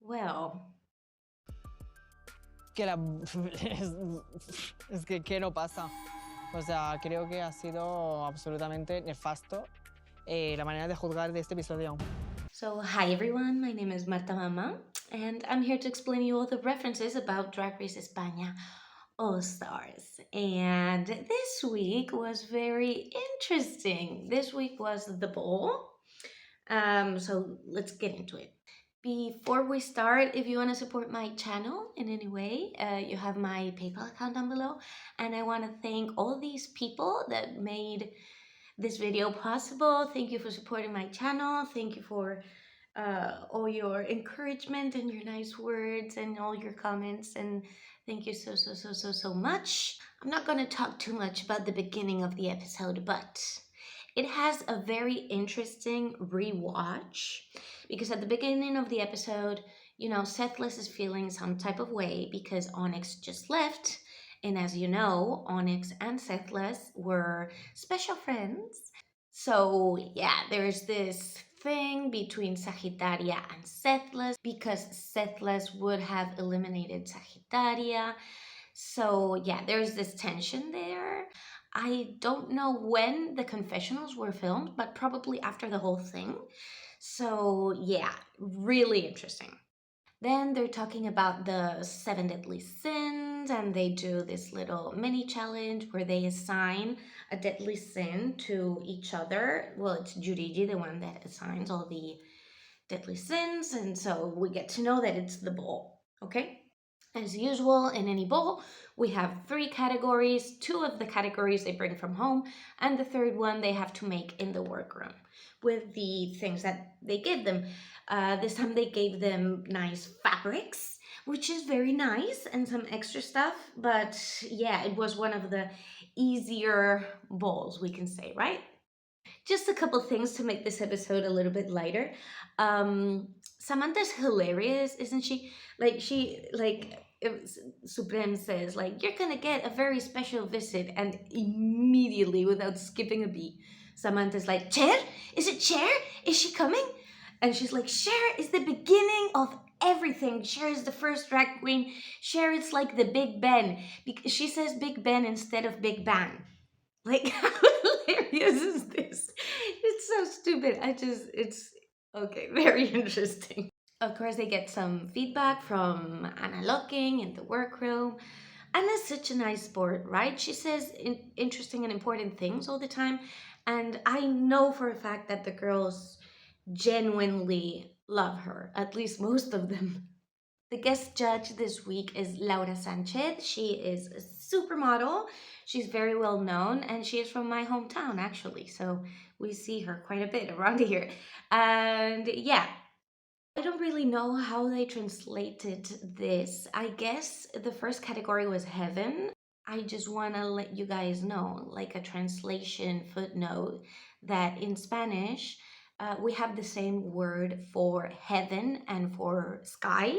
Well, Que la... es que, ¿qué no pasa? O sea, creo que ha sido absolutamente nefasto la manera de juzgar de este episodio. so hi everyone, my name is Marta Mama, and I'm here to explain you all the references about Drag Race España All Stars. And this week was very interesting. This week was the ball. So let's get into it. Before we start, if you want to support my channel in any way, you have my PayPal account down below. And I want to thank all these people that made this video possible. Thank you for supporting my channel. Thank you for all your encouragement and your nice words and all your comments. And thank you so much. I'm not going to talk too much about the beginning of the episode, but it has a very interesting rewatch because at the beginning of the episode, you know, Sethless is feeling some type of way because Onyx just left. And as you know, Onyx and Sethless were special friends. So, yeah, there's this thing between Sagittaria and Sethless because Sethless would have eliminated Sagittaria. So, yeah, there's this tension there. I don't know when the confessionals were filmed, but probably after the whole thing. So, yeah, really interesting. Then they're talking about the 7 deadly sins, and they do this little mini challenge where they assign a deadly sin to each other. Well, it's Juriji, the one that assigns all the deadly sins, and so we get to know that it's the bowl, okay? As usual, in any bowl, we have 3 categories. 2 of the categories they bring from home, and the third one they have to make in the workroom with the things that they give them. This time they gave them nice fabrics, which is very nice, and some extra stuff. But yeah, it was one of the easier bowls, we can say, right? Just a couple things to make this episode a little bit lighter. Samantha's hilarious, isn't she? Supreme says, like, you're gonna get a very special visit, and immediately, without skipping a beat, Samantha's like, Cher? Is it Cher? Is she coming? And she's like, Cher is the beginning of everything. Cher is the first drag queen. Cher is like the Big Ben. Because she says Big Ben instead of Big Bang. Like, how hilarious is this? It's so stupid. It's okay, very interesting. Of course, they get some feedback from Anna Locking in the workroom. Anna's such a nice sport, right? She says interesting and important things all the time. And I know for a fact that the girls genuinely love her, at least most of them. The guest judge this week is Laura Sanchez. She is a supermodel. She's very well known, and she is from my hometown, actually. So we see her quite a bit around here. And yeah, I don't really know how they translated this. I guess the first category was heaven. I just want to let you guys know, like a translation footnote, that in Spanish, we have the same word for heaven and for sky.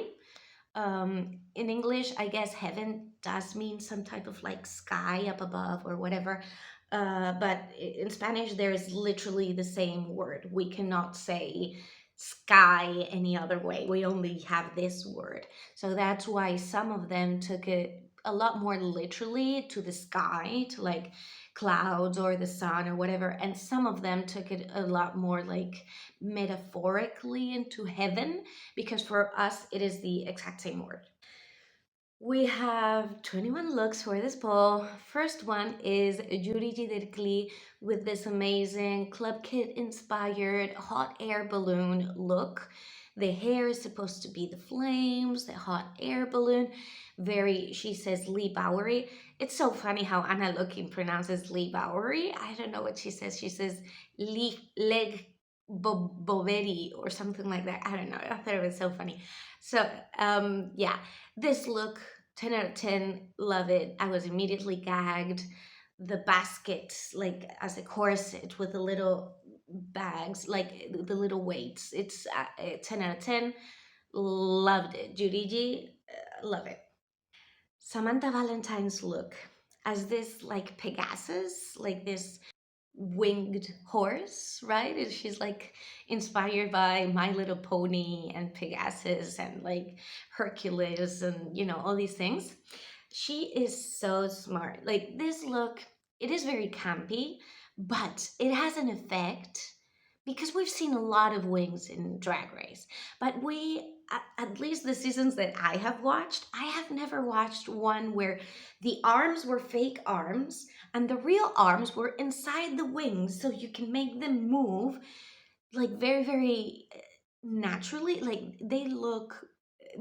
In English, I guess heaven does mean some type of like sky up above or whatever. But in Spanish, there is literally the same word. We cannot say sky any other way. We only have this word. So that's why some of them took it a lot more literally to the sky, to like clouds or the sun or whatever. And some of them took it a lot more like metaphorically into heaven, because for us it is the exact same word. We have 21 looks for this ball. First one is Yuri Dirkli with this amazing Club Kid inspired hot air balloon look. The hair is supposed to be the flames, the hot air balloon. Very, she says Lee Bowery. It's so funny how Anna Looking pronounces Lee Bowery. I don't know what she says. She says Lee Leg Boveri or something like that. I don't know. I thought it was so funny. So yeah, this look, 10 out of 10, love it. I was immediately gagged. The basket, like as a corset with the little bags, like the little weights. It's 10 out of 10. Loved it. Juriji, love it. Samantha Valentine's look as this like Pegasus, like this winged horse, right? And she's like inspired by My Little Pony and Pegasus and like Hercules and all these things. She is so smart. Like this look, it is very campy, but it has an effect because we've seen a lot of wings in Drag Race. But at least the seasons that I have watched, I have never watched one where the arms were fake arms and the real arms were inside the wings so you can make them move like very, very naturally. Like they look,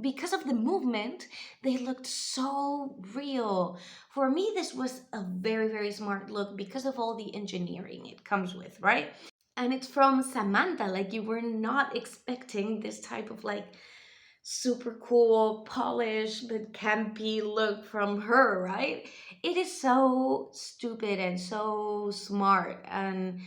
because of the movement, they looked so real. For me, this was a very, very smart look because of all the engineering it comes with, right? And it's from Samantha. Like you were not expecting this type of like super cool, polished, but campy look from her, right? It is so stupid and so smart and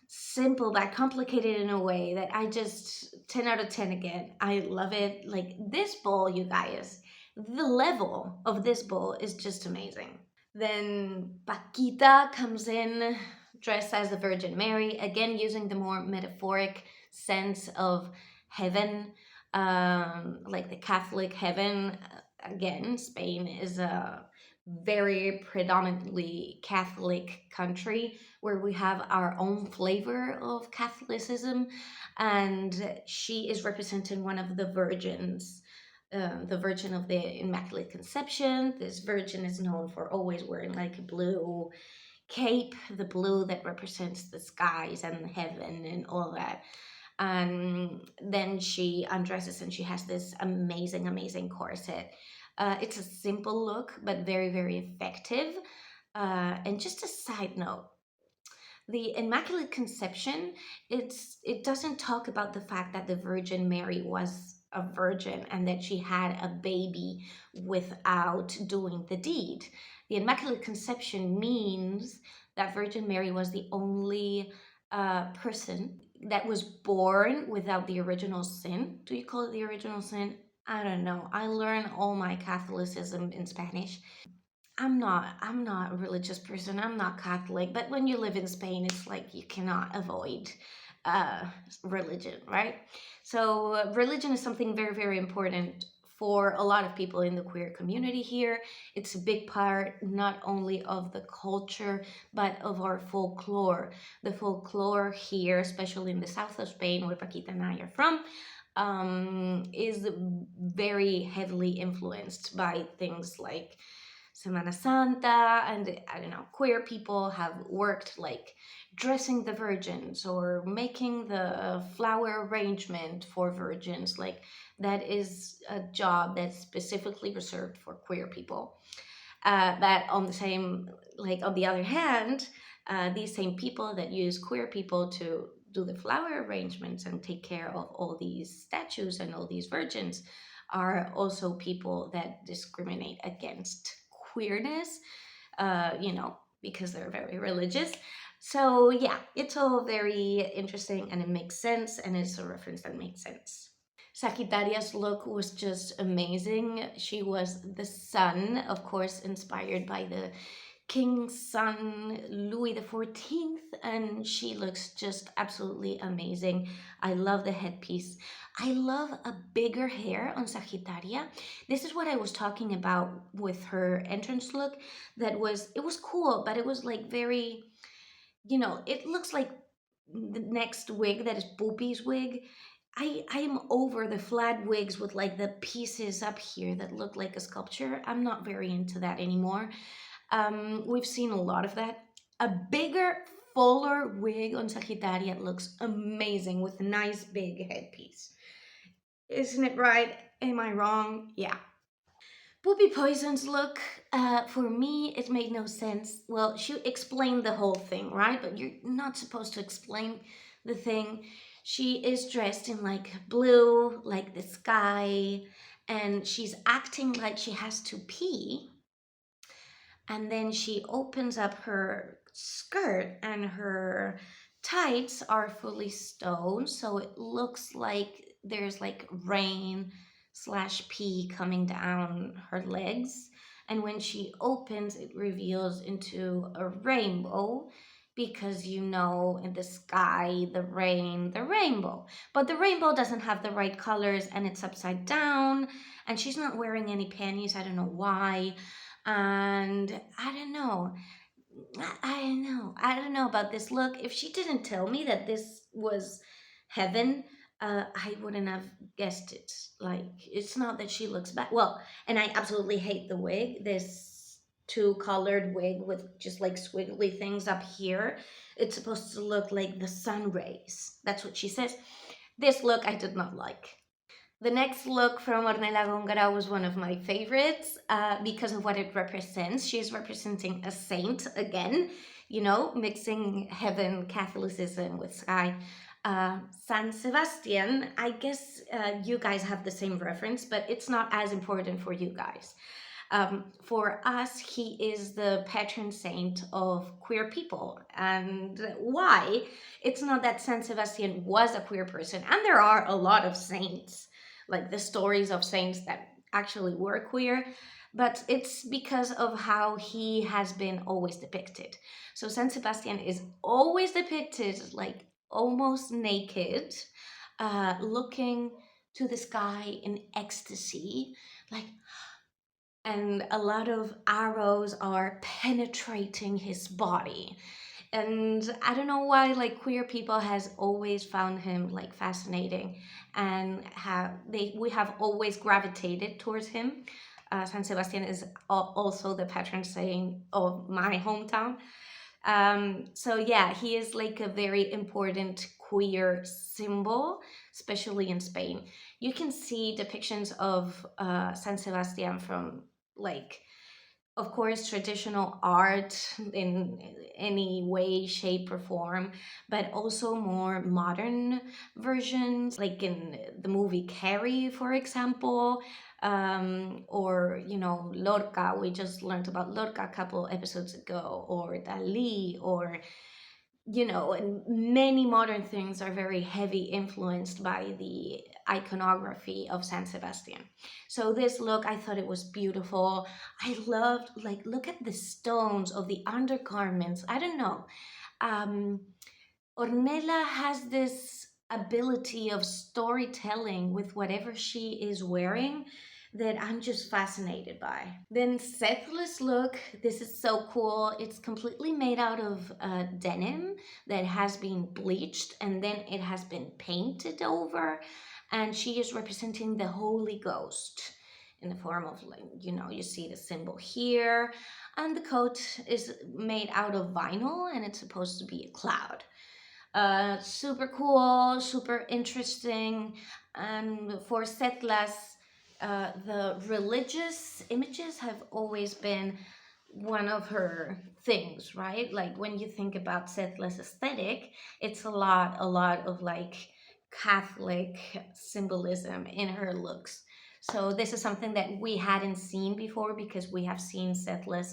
simple but complicated in a way that I just 10 out of 10 again. I love it. Like this bowl, you guys, the level of this bowl is just amazing. Then Paquita comes in dressed as the Virgin Mary, again using the more metaphoric sense of heaven, like the Catholic heaven. Again, Spain is a very predominantly Catholic country where we have our own flavor of Catholicism, and she is representing one of the virgins, the Virgin of the Immaculate Conception. This virgin is known for always wearing like a blue cape, the blue that represents the skies and heaven and all that. And then she undresses and she has this amazing, amazing corset. It's a simple look, but very, very effective. And just a side note, the Immaculate Conception, it doesn't talk about the fact that the Virgin Mary was a virgin and that she had a baby without doing the deed. The Immaculate Conception means that Virgin Mary was the only person that was born without the original sin. Do you call it the original sin? I don't know. I learned all my Catholicism in Spanish. I'm not a religious person. I'm not Catholic, but when you live in Spain, it's like you cannot avoid uh, religion, right? So religion is something very, very important for a lot of people in the queer community here. It's a big part not only of the culture but of our folklore. The folklore here, especially in the south of Spain, where Paquita and I are from, is very heavily influenced by things like Semana Santa, and I don't know, queer people have worked like dressing the virgins or making the flower arrangement for virgins. Like that is a job that's specifically reserved for queer people. But on the same, like on the other hand, these same people that use queer people to do the flower arrangements and take care of all these statues and all these virgins are also people that discriminate against queerness, because they're very religious. So yeah, it's all very interesting and it makes sense, and it's a reference that makes sense. Sagittaria's look was just amazing. She was the sun, of course, inspired by the king's son, Louis the 14th, and she looks just absolutely amazing. I love the headpiece. I love a bigger hair on Sagittaria. This is what I was talking about with her entrance look. It was cool, but it was like very, it looks like the next wig that is Poopy's wig. I am over the flat wigs with like the pieces up here that look like a sculpture. I'm not very into that anymore. We've seen a lot of that. A bigger, fuller wig on Sagittaria looks amazing with a nice big headpiece. Isn't it right? Am I wrong? Yeah. Poopy Poison's look, for me, it made no sense. Well, she explained the whole thing, right? But you're not supposed to explain the thing. She is dressed in like blue, like the sky, and she's acting like she has to pee. And then she opens up her skirt, and her tights are fully stowed, so it looks like there's like rain slash pee coming down her legs. And when she opens, it reveals into a rainbow. because you know, in the sky, the rain, the rainbow. But the rainbow doesn't have the right colors and it's upside down, and she's not wearing any panties. I don't know why. And I don't know. I don't know about this look. If she didn't tell me that this was heaven, I wouldn't have guessed it. Like, it's not that she looks bad. Well, and I absolutely hate the wig. This two-colored wig with just like squiggly things up here. It's supposed to look like the sun rays. That's what she says. This look I did not like. The next look from Ornella Góngora was one of my favorites because of what it represents. She's representing a saint again, you know, mixing heaven, Catholicism with sky. San Sebastian, I guess you guys have the same reference, but it's not as important for you guys. For us, he is the patron saint of queer people. And why? It's not that San Sebastian was a queer person, and there are a lot of saints, like the stories of saints that actually were queer, but it's because of how he has been always depicted. So San Sebastian is always depicted like almost naked, looking to the sky in ecstasy, like, and a lot of arrows are penetrating his body. And I don't know why, like, queer people has always found him like fascinating, and we have always gravitated towards him. San Sebastian is also the patron saint of my hometown. So yeah, he is like a very important queer symbol, especially in Spain. You can see depictions of San Sebastian from, like, of course, traditional art in any way, shape, or form, but also more modern versions, like in the movie Carrie, for example, or, you know, Lorca. We just learned about Lorca a couple episodes ago, or Dali, or, you know, and many modern things are very heavy influenced by the iconography of San Sebastian. So this look, I thought it was beautiful. I loved, like, look at the stones of the undergarments. I don't know. Um, Ornella has this ability of storytelling with whatever she is wearing that I'm just fascinated by. Then Sethless look, this is so cool. It's completely made out of denim that has been bleached and then it has been painted over. And she is representing the Holy Ghost in the form of, like, you know, you see the symbol here. And the coat is made out of vinyl and it's supposed to be a cloud. Super cool, super interesting. And for Setlas, the religious images have always been one of her things, right? Like, when you think about Setlas aesthetic, it's a lot of like Catholic symbolism in her looks. So this is something that we hadn't seen before because we have seen Setlas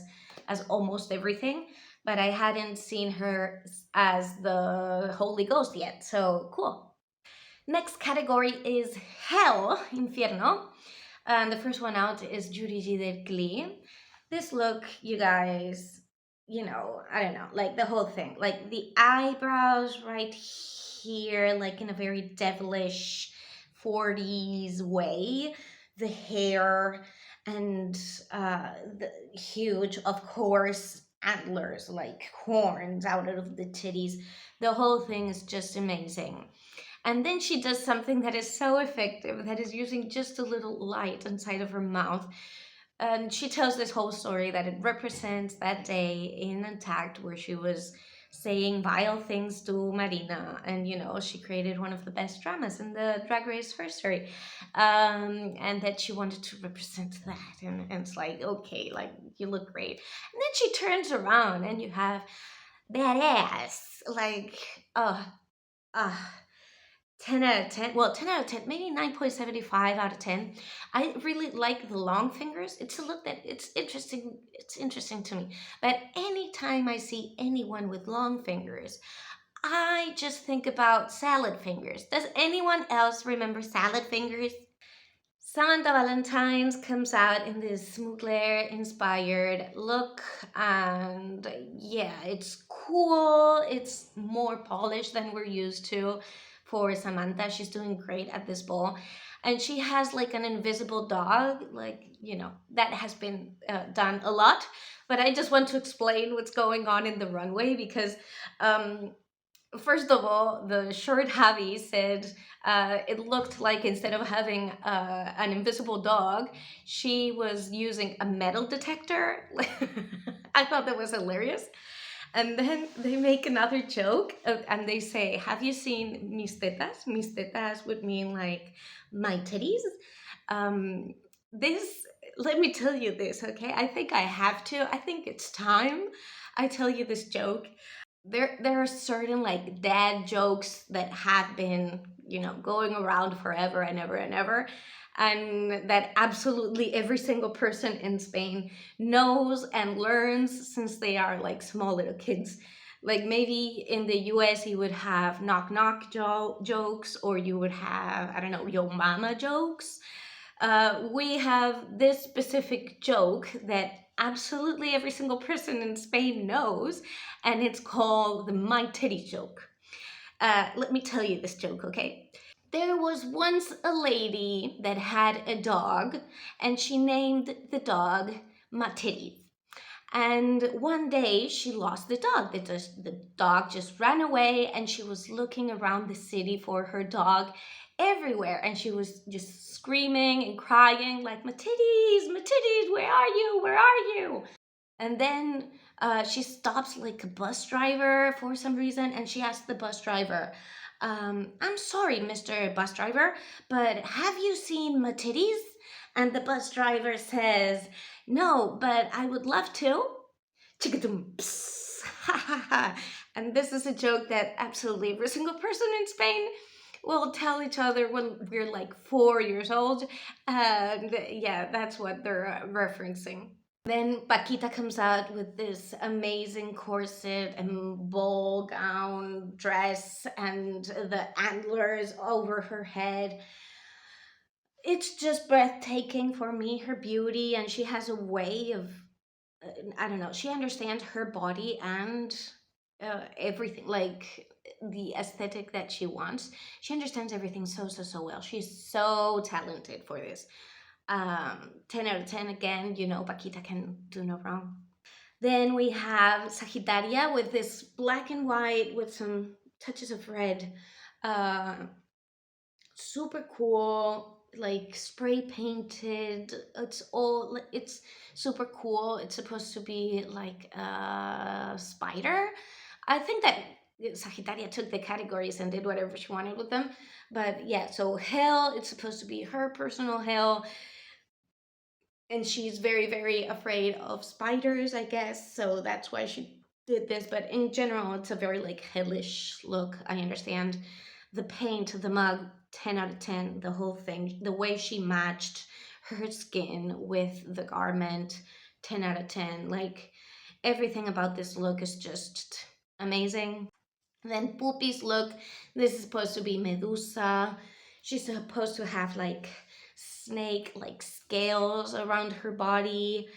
as almost everything, but I hadn't seen her as the Holy Ghost yet. So cool. Next category is Hell, Infierno. And the first one out is Judy del Glee. This look, you guys, you know, I don't know, like the whole thing, like the eyebrows right here, like in a very devilish 40s way, the hair, and the huge, of course, antlers, like horns out of the titties. The whole thing is just amazing. And then she does something that is so effective, that is using just a little light inside of her mouth. And she tells this whole story that it represents that day in Intact where she was saying vile things to Marina. And, you know, she created one of the best dramas in the Drag Race history. And that she wanted to represent that. And it's like, okay, like, you look great. And then she turns around and you have that ass. Like, oh, 10 out of 10. Well, 10 out of 10, maybe 9.75 out of 10. I really like the long fingers. It's a look that it's interesting. It's interesting to me. But anytime I see anyone with long fingers, I just think about salad fingers. Does anyone else remember salad fingers? Samantha Valentine's comes out in this Mugler inspired look, and yeah, it's cool. It's more polished than we're used to for Samantha. She's doing great at this ball, and she has like an invisible dog, like, that has been done a lot. But I just want to explain what's going on in the runway because um, first of all, the short Javi said it looked like instead of having an invisible dog, she was using a metal detector. I thought that was hilarious. And then they make another joke and they say, "Have you seen mis tetas?" Mis tetas would mean like my titties. Um, this, let me tell you this, okay? I think I have to. I think it's time I tell you this joke. There are certain like dad jokes that have been, going around forever and ever and ever, and that absolutely every single person in Spain knows and learns since they are like small little kids. Like maybe in the US you would have knock knock jokes, or you would have, I don't know, yo mama jokes. We have this specific joke that absolutely every single person in Spain knows, and it's called the my titty joke. Let me tell you this joke, okay? There was once a lady that had a dog, and she named the dog Matitties. And one day she lost the dog. The dog just ran away, and she was looking around the city for her dog everywhere. And she was just screaming and crying, like, Matitties, where are you? Where are you? And then she stops like a bus driver for some reason, and she asks the bus driver, "I'm sorry, Mr. Bus Driver, but have you seen Matitties?" And the bus driver says, "No, but I would love to." Chickadum, psst, ha ha ha. And this is a joke that absolutely every single person in Spain will tell each other when we're like 4 years old. And yeah, that's what they're referencing. Then Paquita comes out with this amazing corset and ball gown dress and the antlers over her head. It's just breathtaking for me, her beauty, and she has a way of, I don't know, she understands her body and everything, like the aesthetic that she wants. She understands everything so, so, so well. She's so talented for this. 10 out of 10 again, Paquita can do no wrong. Then we have Sagittaria with this black and white with some touches of red. Uh, Super cool, like spray painted. It's super cool. It's supposed to be like a spider. I think that Sagittaria took the categories and did whatever she wanted with them. But yeah, so hell, it's supposed to be her personal hell, and she's very, very afraid of spiders, I guess, so that's why she did this. But in general, it's a very like hellish look. I understand the paint, the mug, 10 out of 10, the whole thing, the way she matched her skin with the garment, 10 out of 10. Like everything about this look is just amazing. Then Poopy's look, this is supposed to be Medusa. She's supposed to have like snake like scales around her body.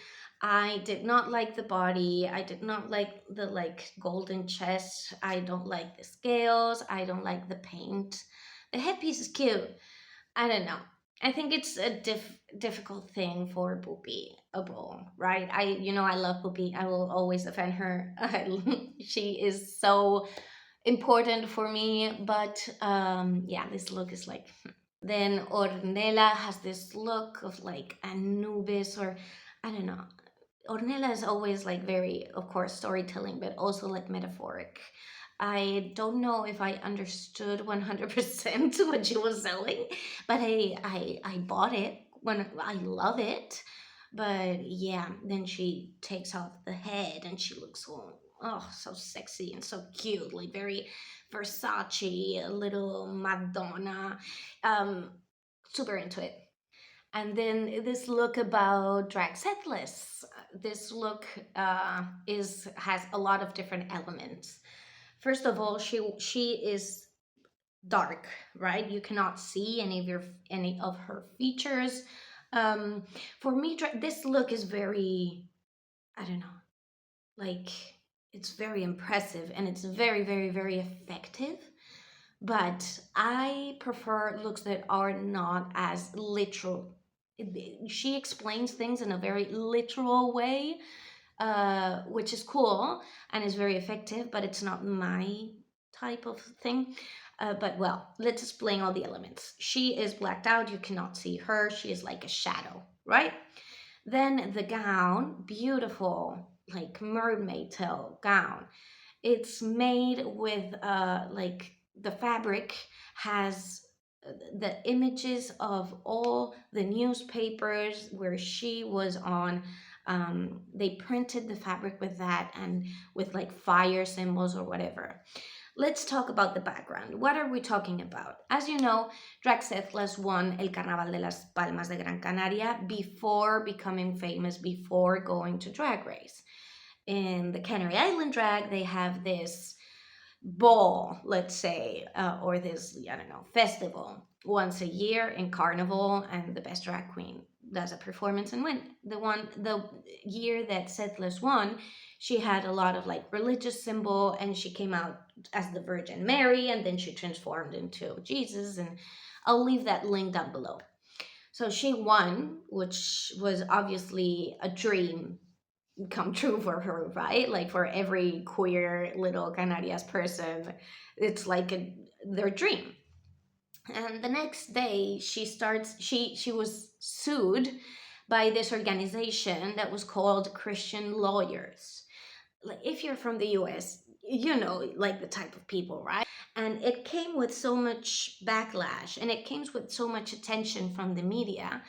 I did not like the body. I did not like the like golden chest. I don't like the scales. I don't like the paint. The headpiece is cute. I don't know. I think it's a difficult thing for Poopy, a ball, right? I love Poopy. I will always defend her. She is so important for me, but yeah, this look is like. Then Ornella has this look of like Anubis, or I don't know. Ornella is always like very, of course, storytelling, but also like metaphoric. I don't know if I understood 100% what she was selling, but I bought it when I love it. But yeah, then she takes off the head and she looks so sexy and so cute, like very Versace, a little Madonna. Um, Super into it. And then this look about drag setlist. This look has a lot of different elements. First of all, she is dark, right? You cannot see any of her features. Um, for me, this look is very, I don't know, like it's very impressive and it's very, very, very effective. But I prefer looks that are not as literal. She explains things in a very literal way, which is cool and is very effective, but it's not my type of thing. But well, let's explain all the elements. She is blacked out, you cannot see her, she is like a shadow, right? Then the gown, beautiful, like mermaid tail gown. It's made with like the fabric has the images of all the newspapers where she was on. They printed the fabric with that and with like fire symbols or whatever. Let's talk about the background. What are we talking about? As you know, Drag Race won El Carnaval de las Palmas de Gran Canaria before becoming famous, before going to Drag Race. In the Canary Island drag, they have this ball, let's say, or this, I don't know, festival once a year in Carnival, and the best drag queen does a performance and win. The year that Settlers won, she had a lot of like religious symbol, and she came out as the Virgin Mary, and then she transformed into Jesus, and I'll leave that link down below. So she won, which was obviously a dream come true for her, right? Like for every queer little Canarias person, it's like their dream. And the next day, she was sued by this organization that was called Christian Lawyers. Like if you're from the US, you know, like the type of people, right? And it came with so much backlash and it came with so much attention from the media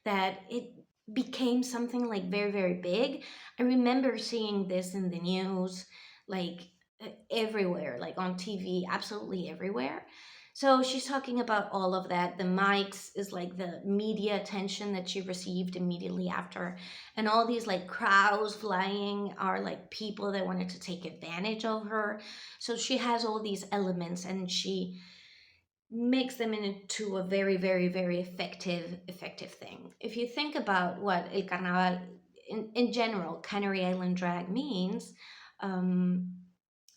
that it became something like very, very big. I remember seeing this in the news, like everywhere, like on TV, absolutely everywhere. So she's talking about all of that. The mics is like the media attention that she received immediately after. And all these like crowds flying are like people that wanted to take advantage of her. So she has all these elements and she makes them into a very, very, very effective thing. If you think about what El Carnaval in general, Canary Island drag means, um,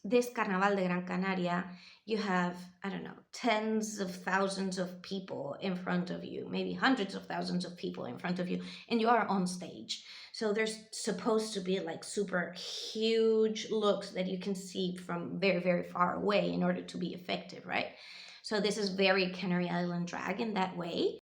this Carnaval de Gran Canaria, you have, I don't know, tens of thousands of people in front of you, maybe hundreds of thousands of people in front of you, and you are on stage. So there's supposed to be like super huge looks that you can see from very, very far away in order to be effective, right? So this is very Canary Island drag in that way.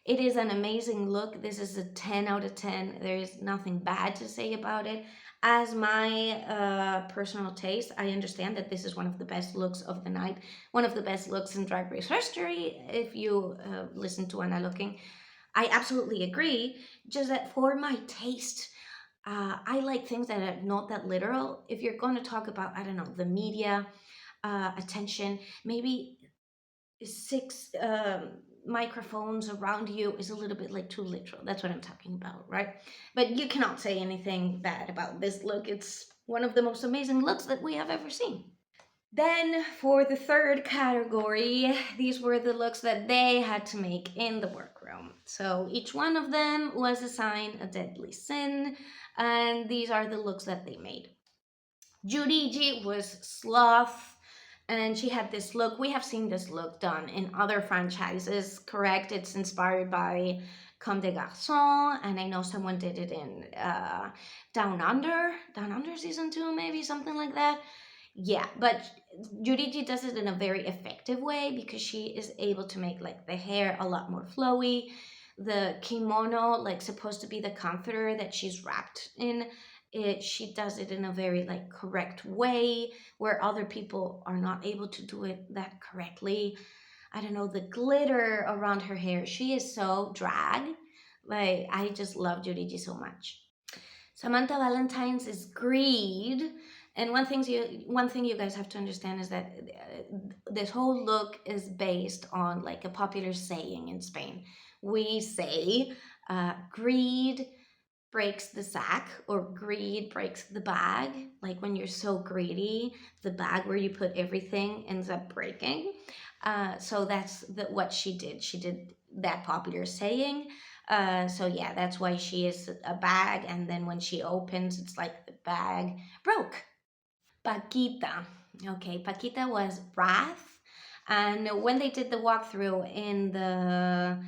It is an amazing look. This is a 10 out of 10. There is nothing bad to say about it. As my personal taste, I understand that this is one of the best looks of the night, one of the best looks in Drag Race history. If you listen to Anna Looking, I absolutely agree. Just that for my taste, I like things that are not that literal. If you're going to talk about, I don't know, the media attention, maybe six microphones around you is a little bit like too literal. That's what I'm talking about, right? But you cannot say anything bad about this look. It's one of the most amazing looks that we have ever seen. Then for the third category, these were the looks that they had to make in the workroom. So each one of them was assigned a deadly sin, and these are the looks that they made. Judy G was sloth, and she had this look. We have seen this look done in other franchises, correct? It's inspired by Comme des Garçons, and I know someone did it in Down Under season 2, maybe something like that. Yeah, but Judy G does it in a very effective way because she is able to make like the hair a lot more flowy. The kimono, like supposed to be the comforter that she's wrapped in, she does it in a very like correct way where other people are not able to do it that correctly. I don't know, the glitter around her hair, she is so drag. Like I just love Judy G so much. Samantha Valentine's is greed. And one thing you guys have to understand is that this whole look is based on like a popular saying in Spain. We say greed breaks the sack, or greed breaks the bag. Like when you're so greedy, the bag where you put everything ends up breaking. So that's what she did. She did that popular saying. So yeah, that's why she is a bag. And then when she opens, it's like the bag broke. Paquita. Okay, Paquita was Wrath. And when they did the walkthrough in the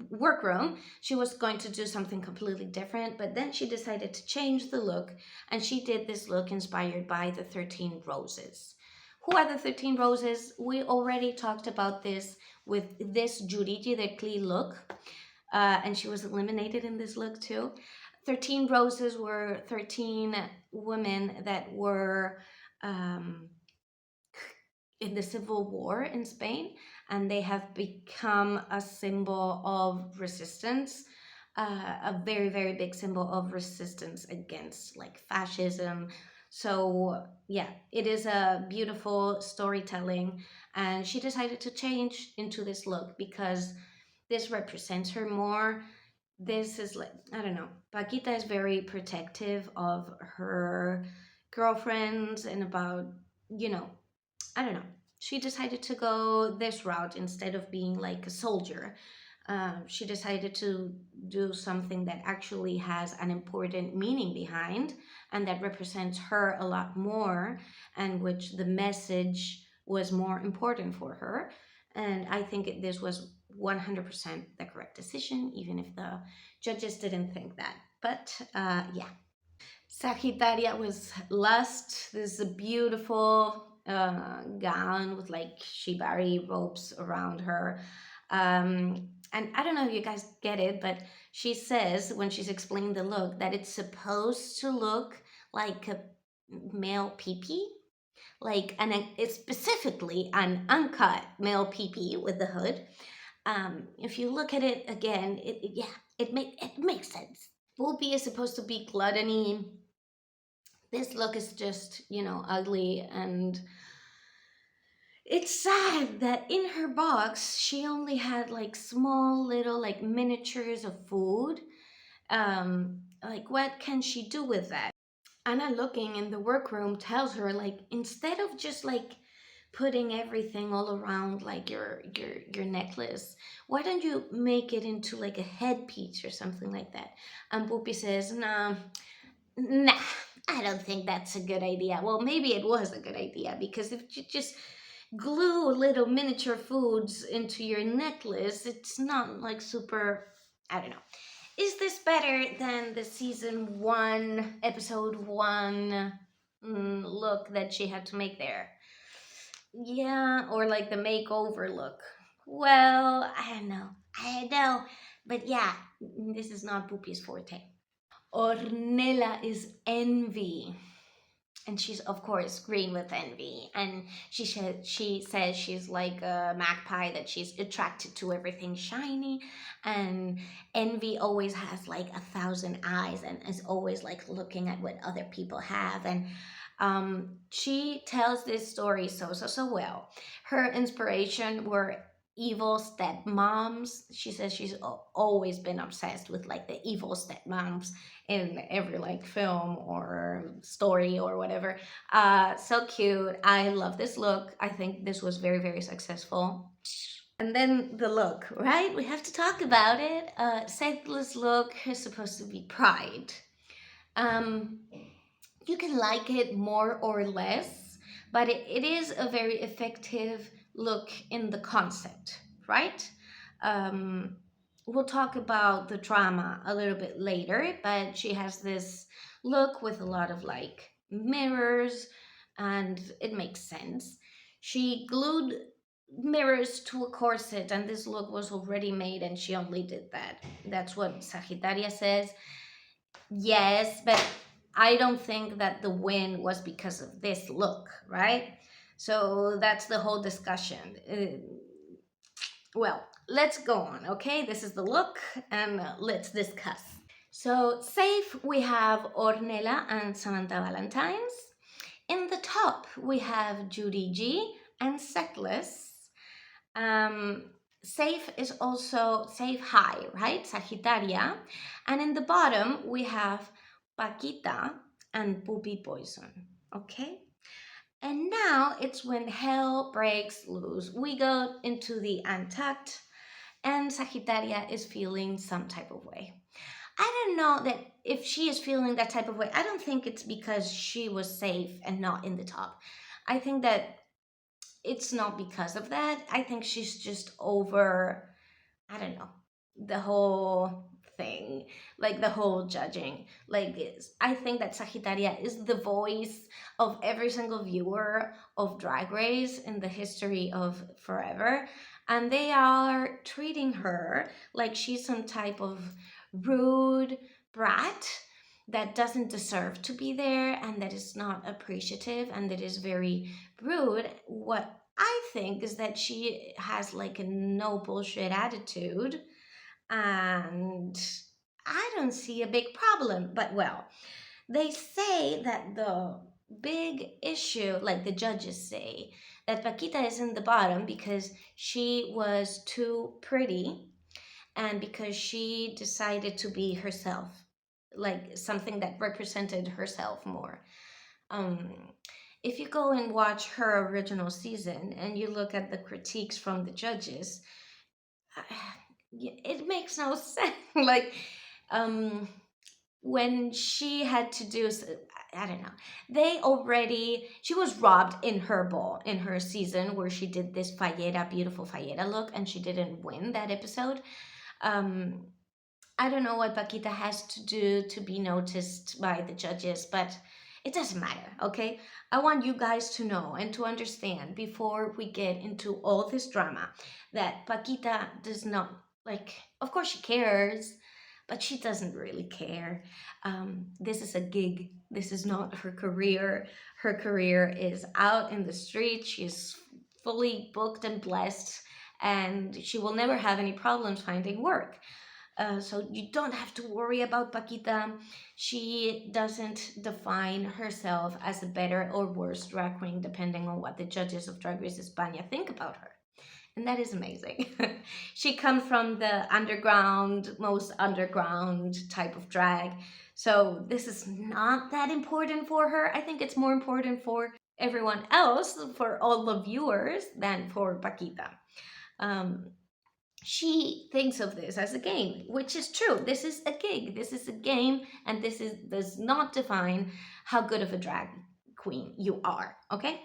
workroom, she was going to do something completely different, but then she decided to change the look, and she did this look inspired by the 13 Roses. Who are the 13 Roses? We already talked about this with this Jurigi de Klee look, and she was eliminated in this look too. 13 Roses were 13 women that were um, in the Civil War in Spain, and they have become a symbol of resistance, a very, very big symbol of resistance against like fascism. So, yeah, it is a beautiful storytelling, and she decided to change into this look because this represents her more. This is like, I don't know, Paquita is very protective of her girlfriends and about, you know, I don't know. She decided to go this route instead of being like a soldier. She decided to do something that actually has an important meaning behind and that represents her a lot more, and which the message was more important for her. And I think this was 100% the correct decision, even if the judges didn't think that. But yeah. Sagittaria was Lust. This is a beautiful gown with like shibari ropes around her. And I don't know if you guys get it, but she says when she's explaining the look that it's supposed to look like a male pee-pee, like it's specifically an uncut male pee-pee with the hood. If you look at it again, it makes sense. Whoopi is supposed to be gluttony. This look is just, ugly, and it's sad that in her box she only had like small little like miniatures of food. Like what can she do with that? Anna, looking in the workroom, tells her like instead of just like putting everything all around like your necklace, why don't you make it into like a headpiece or something like that? And Poopy says, nah, I don't think that's a good idea. Well, maybe it was a good idea, because if you just glue little miniature foods into your necklace, it's not like super, I don't know. Is this better than the season 1, episode 1 look that she had to make there? Yeah, or like the makeover look. Well, I don't know. But yeah, this is not Poopy's forte. Ornella is envy. And she's of course green with envy, and she says she's like a magpie, that she's attracted to everything shiny, and envy always has like 1,000 eyes and is always like looking at what other people have. And she tells this story so well. Her inspiration were evil stepmoms. She says she's always been obsessed with like the evil stepmoms in every like film or story or whatever. So cute. I love this look. I think this was very, very successful. And then the look, right? We have to talk about it. Sethless look is supposed to be pride. Um, you can like it more or less, but it is a very effective look in the concept, right? Um, we'll talk about the drama a little bit later, but she has this look with a lot of like mirrors, and it makes sense. She glued mirrors to a corset, and this look was already made, and she only did that. That's what Sagittaria says. Yes, but I don't think that the win was because of this look, right? So that's the whole discussion. Well, let's go on, okay? This is the look, and let's discuss. So, safe, we have Ornella and Samantha Valentine's. In the top, we have Judy G and Setless. Um, safe is also safe high, right? Sagittaria. And in the bottom, we have Paquita and Puppy Poison. Okay? And now it's when hell breaks loose. We go into the Untucked, and Sagittaria is feeling some type of way. I don't know that if she is feeling that type of way, I don't think it's because she was safe and not in the top. I think that it's not because of that. I think she's just over, I don't know, the whole thing, like the whole judging. I think that Sagittaria is the voice of every single viewer of Drag Race in the history of forever. And they are treating her like she's some type of rude brat that doesn't deserve to be there and that is not appreciative and that is very rude. What I think is that she has like a no bullshit attitude, and I don't see a big problem. But well, they say that the big issue, like the judges say, that Paquita is in the bottom because she was too pretty and because she decided to be herself, like something that represented herself more. Um, if you go and watch her original season and you look at the critiques from the judges, it makes no sense. like, um, when she had to do, I don't know, she was robbed in her ball, in her season where she did this fallera, beautiful fallera look, and she didn't win that episode. Um, I don't know what Paquita has to do to be noticed by the judges, but it doesn't matter, okay? I want you guys to know and to understand before we get into all this drama that Paquita does not, like, of course she cares, but she doesn't really care. This is a gig, this is not her career. Her career is out in the street, she's fully booked and blessed, and she will never have any problems finding work. So you don't have to worry about Paquita. She doesn't define herself as a better or worse drag queen depending on what the judges of Drag Race España think about her. And that is amazing. She comes from the underground, most underground type of drag. So this is not that important for her. I think it's more important for everyone else, for all the viewers, than for Paquita. Um, she thinks of this as a game, which is true. This is a gig, this is a game, and does not define how good of a drag queen you are, okay?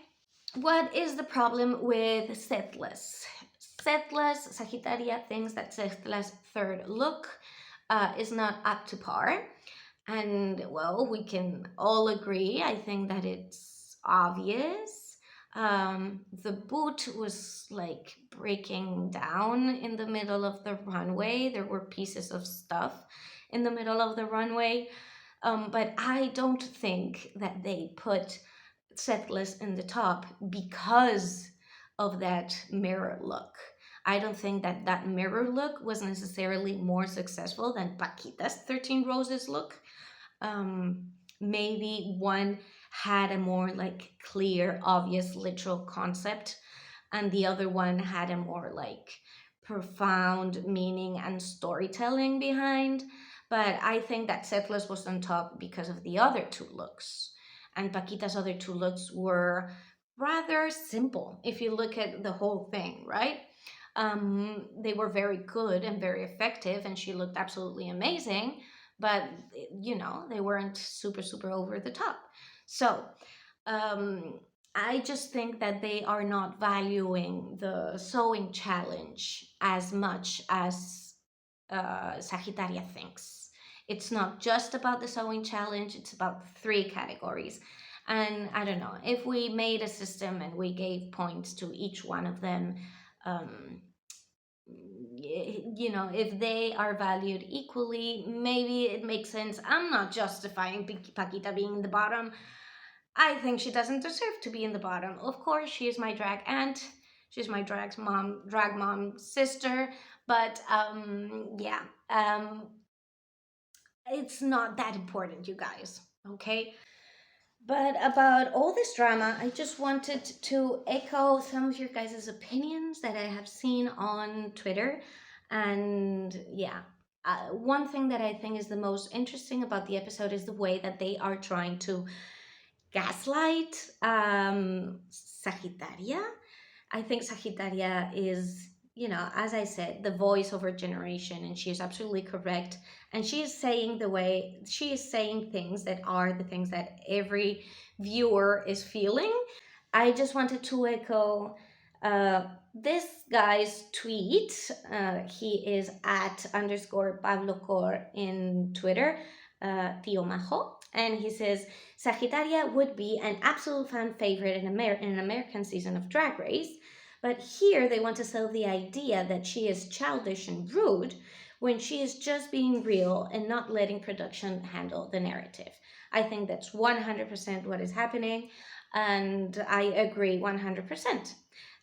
What is the problem with Sethless? Sethless, Sagittaria thinks that Sethless' third look is not up to par. And well, we can all agree. I think that it's obvious. The boot was like breaking down in the middle of the runway. There were pieces of stuff in the middle of the runway. But I don't think that they put Sethless in the top because of that mirror look. I don't think that that mirror look was necessarily more successful than Paquita's 13 Roses look. Maybe one had a more like clear, obvious, literal concept, and the other one had a more like profound meaning and storytelling behind. But I think that Settlers was on top because of the other two looks. And Paquita's other two looks were rather simple if you look at the whole thing, right? They were very good and very effective, and she looked absolutely amazing, but you know, they weren't super, super over the top. So, um, I just think that they are not valuing the sewing challenge as much as Sagittaria thinks. It's not just about the sewing challenge, it's about three categories. And I don't know, if we made a system and we gave points to each one of them, um, you know, if they are valued equally, maybe it makes sense. I'm not justifying Paquita being in the bottom. I think she doesn't deserve to be in the bottom. Of course, she is my drag aunt. She's my drag mom sister. But yeah, it's not that important, you guys. Okay. But about all this drama, I just wanted to echo some of your guys' opinions that I have seen on Twitter. And yeah, one thing that I think is the most interesting about the episode is the way that they are trying to gaslight Sagittaria. I think Sagittaria is, as I said, the voice of her generation, and she is absolutely correct. And she is saying things that are the things that every viewer is feeling. I just wanted to echo this guy's tweet. He is at _ Pablo Cor in Twitter, Tio Majo, and he says Sagittaria would be an absolute fan favorite in an American season of Drag Race, but here they want to sell the idea that she is childish and rude when she is just being real and not letting production handle the narrative. I think that's 100% what is happening, and I agree 100%.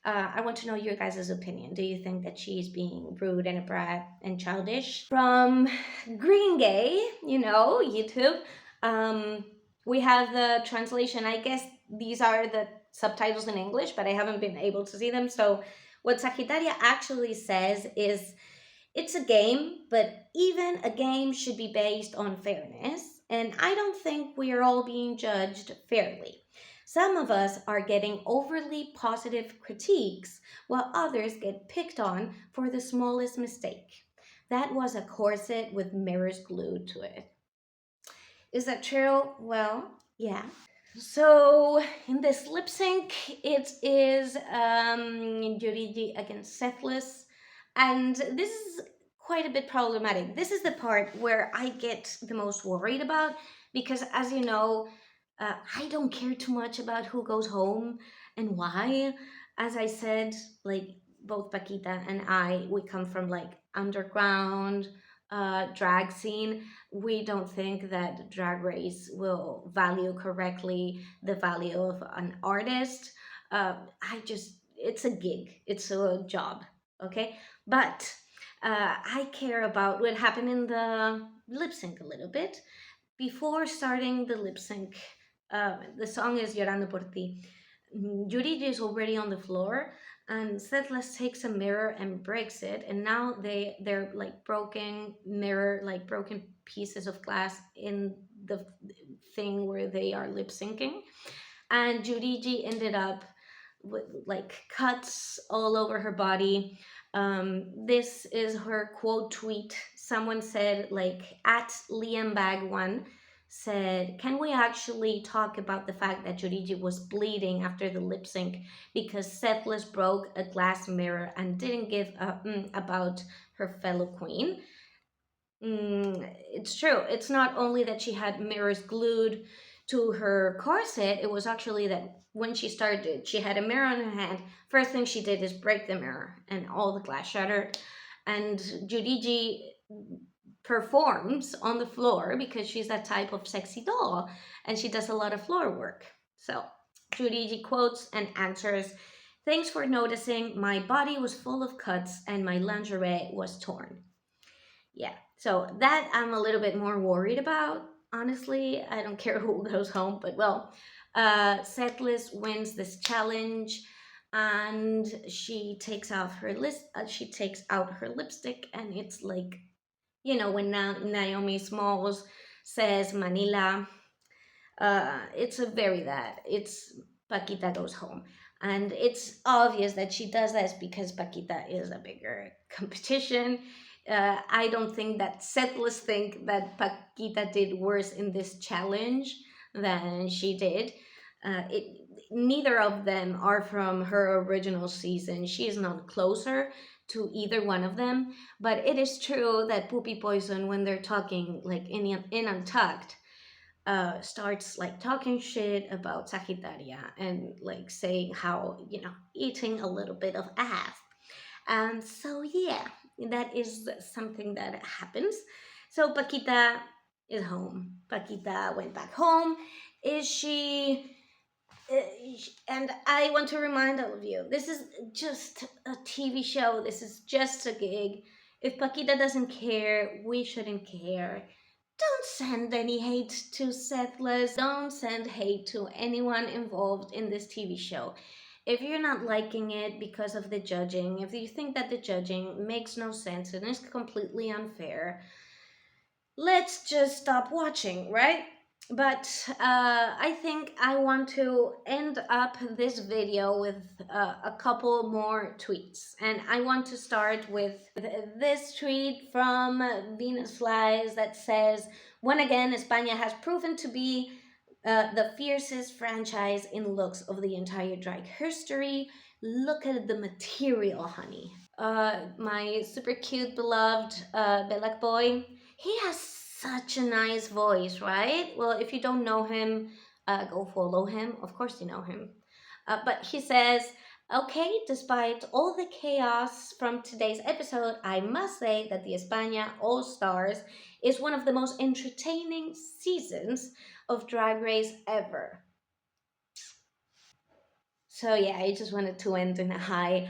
I want to know your guys' opinion. Do you think that she's being rude and a brat and childish? From Green Gay, YouTube, we have the translation. I guess these are the subtitles in English, but I haven't been able to see them. So, what Sagittaria actually says is it's a game, but even a game should be based on fairness. And I don't think we are all being judged fairly. Some of us are getting overly positive critiques, while others get picked on for the smallest mistake. That was a corset with mirrors glued to it. Is that true? Well, yeah. So in this lip sync, it is Yurigi against Sethless, and this is quite a bit problematic. This is the part where I get the most worried about because, as you know, I don't care too much about who goes home and why. As I said, like both Paquita and we come from like underground drag scene. We don't think that Drag Race will value correctly the value of an artist. It's a gig, it's a job, okay? But I care about what happened in the lip sync a little bit. Before starting the lip sync, the song is Llorando por ti. Yuri is already on the floor, and Sethless takes a mirror and breaks it, and now they're like broken mirror, like broken pieces of glass in the thing where they are lip syncing, and Juriji ended up with like cuts all over her body. This is her quote tweet. Someone said like at Liam Bag One said, "Can we actually talk about the fact that Juriji was bleeding after the lip sync because Sethless broke a glass mirror and didn't give a about her fellow queen?" It's true. It's not only that she had mirrors glued to her corset, it was actually that when she started, she had a mirror in her hand. First thing she did is break the mirror, and all the glass shattered. And Juriji performs on the floor because she's that type of sexy doll, and she does a lot of floor work. So Juriji quotes and answers, "Thanks for noticing. My body was full of cuts and my lingerie was torn." Yeah, so that I'm a little bit more worried about. Honestly, I don't care who goes home, but well, Sethless wins this challenge, and she takes off her list. She takes out her lipstick, and it's like, when Naomi Smalls says Manila, it's a very that. It's Paquita goes home. And it's obvious that she does this because Paquita is a bigger competition. I don't think that Settlers think that Paquita did worse in this challenge than she did. Neither of them are from her original season. She is not closer to either one of them. But it is true that Poopy Poison, when they're talking like in Untucked, starts like talking shit about Sagittaria and like saying how, eating a little bit of ass. And so, yeah, that is something that happens. So, Paquita is home. Paquita went back home. Is she? And I want to remind all of you, this is just a TV show. This is just a gig. If Paquita doesn't care, we shouldn't care. don't send any hate to settlers. Don't send hate to anyone involved in this TV show. If you're not liking it because of the judging, if you think that the judging makes no sense and is completely unfair, let's just stop watching, right? But I think I want to end up this video with a couple more tweets. And I want to start with this tweet from Venus Flies that says, "Once again, España has proven to be the fiercest franchise in looks of the entire drag history. Look at the material, honey." My super cute, beloved Belak boy, he has such a nice voice, right? Well, if you don't know him, go follow him. Of course, you know him. But he says, "Okay, despite all the chaos from today's episode, I must say that the España All Stars is one of the most entertaining seasons of Drag Race ever." So, yeah, I just wanted to end in a high.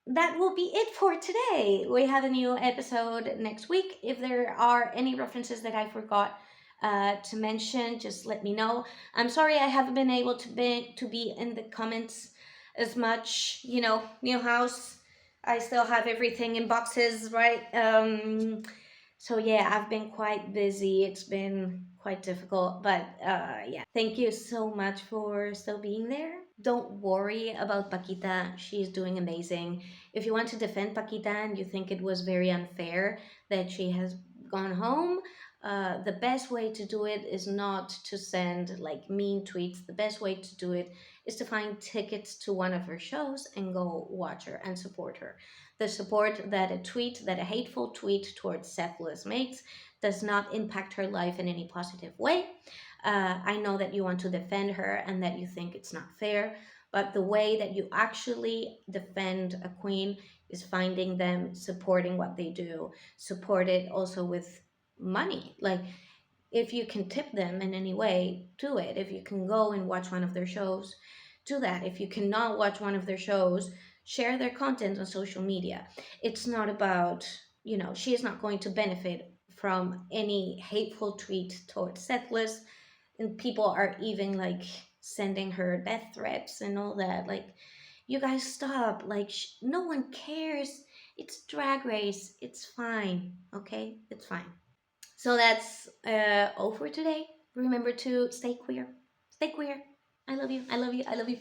That will be it for today. We have a new episode next week. If there are any references that I forgot to mention, just let me know. I'm sorry I haven't been able to be in the comments as much. You know, new house. I still have everything in boxes, right? So yeah, I've been quite busy. It's been quite difficult, but yeah. Thank you so much for still being there. Don't worry about Paquita. She's doing amazing. If you want to defend Paquita and you think it was very unfair that she has gone home, the best way to do it is not to send like mean tweets. The best way to do it is to find tickets to one of her shows and go watch her and support her. The support that a hateful tweet towards Cephalus makes does not impact her life in any positive way. I know that you want to defend her and that you think it's not fair, but the way that you actually defend a queen is finding them, supporting what they do, support it also with money. Like, if you can tip them in any way, do it. If you can go and watch one of their shows, do that. If you cannot watch one of their shows, share their content on social media. It's not about, she is not going to benefit from any hateful tweet towards settlers, and people are even like sending her death threats and all that. Like, you guys stop. Like, no one cares. It's Drag Race. It's fine. Okay, it's fine. So that's all for today. Remember to stay queer. Stay queer. I love you. I love you. I love you.